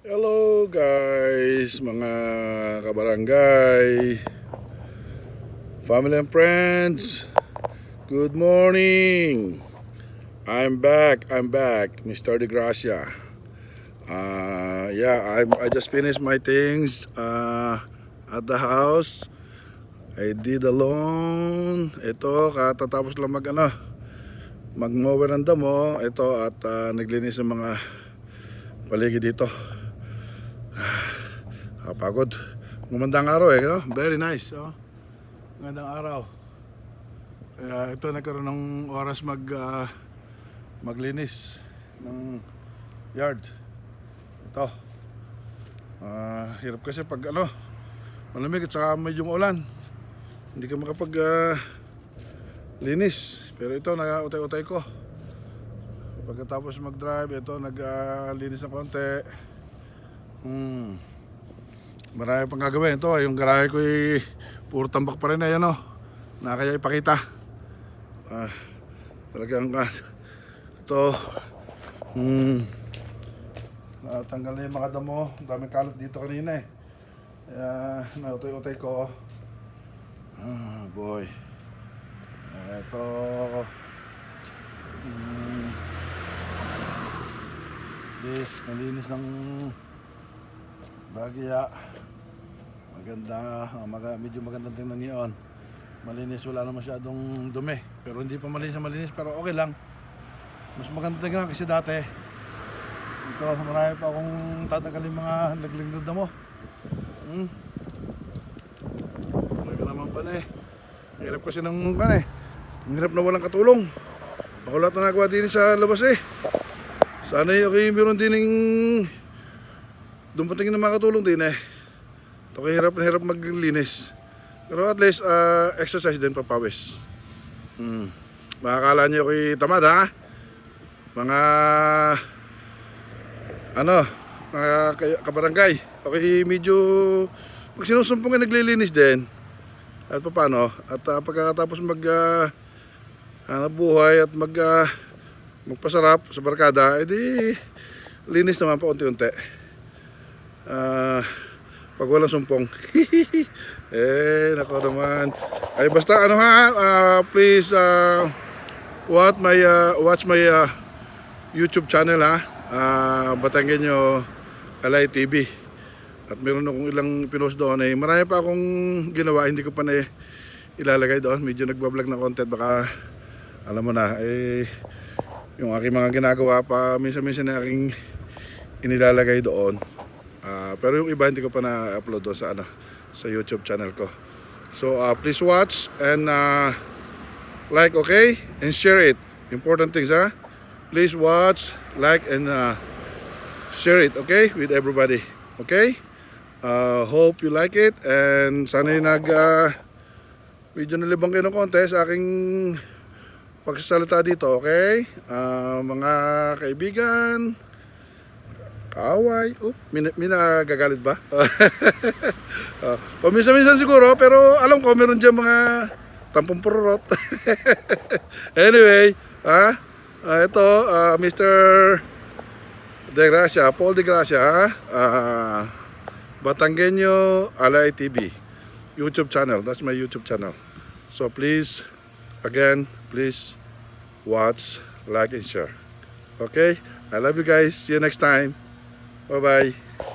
Hello guys, mga kabarangay, family and friends. Good morning. I'm back, Mr. De Gracia. I just finished my things at the house. I did alone. Ito, katatapos lang mag-mower ng damo. Ito at naglinis ng mga paligid dito. Kapagod. Gumandang araw no? Very nice, oh. Gandang araw. Kaya ito nagkaroon ng oras maglinis ng yard. Ito. Hirap kasi pag malamig at saka medyo ulan. Hindi ka makapag linis. Pero ito nag-utay-utay ko. Pagkatapos mag-drive, ito nag-linis ng konti. Marami pang gagawin. Ito, yung garahe ko puro tambak pa rin na yan, na kaya ipakita. Talagang ito natanggal na yung mga damo. Ang daming kalat dito kanina kaya nautay-utay ko. Boy. Ito this, nalinis ng Bagya. Maganda, medyo magandang tingnan niyon. Malinis, wala na masyadong dumi. Pero hindi pa malinis, pero okay lang. Mas maganda tingnan kasi dati. Ito, marami pa akong tatanggalin mga laglag na damo. Talaga naman pala Hirap kasi ng Ang hirap na walang katulong. Ako lahat na nagawa din sa labas Sana meron din dumating na makatulong din Ito hirap na hirap maglinis. Pero at least exercise din, papawis. Makakala nyo tamad mga mga kabarangay. Okay, medyo pag sinusumpong naglilinis din at paano at pagkatapos hanap buhay at magpasarap sa barkada, edi linis naman pa unti-unti. Pag walang sumpong. Nako naman. Ay basta please watch my YouTube channel Batanggenyo Alay TV. At meron akong ilang pinost doon marami pa akong ginawa, hindi ko pa na ilalagay doon. Medyo nagbablog ng content, baka alam mo na yung aking mga ginagawa pa minsan-minsan na aking inilalagay doon. Pero yung iba hindi ko pa na-upload doon sa YouTube channel ko. So please watch and like, okay? And share it. Important things, Please watch, like, and share it, okay? With everybody, okay? Hope you like it and sana medyo nalibang kayo ng konti sa aking pagsasalita dito, okay? Mga kaibigan, kaaway, minagagalit ba? Paminsan-minsan siguro, pero alam ko meron dyan mga tampong pururot. Anyway, ito, Mr. De Gracia, Paul De Gracia, Batanggenyo Alay TV YouTube channel. That's my YouTube channel. So please, again, please watch, like, and share. Okay? I love you guys. See you next time. Bye-bye.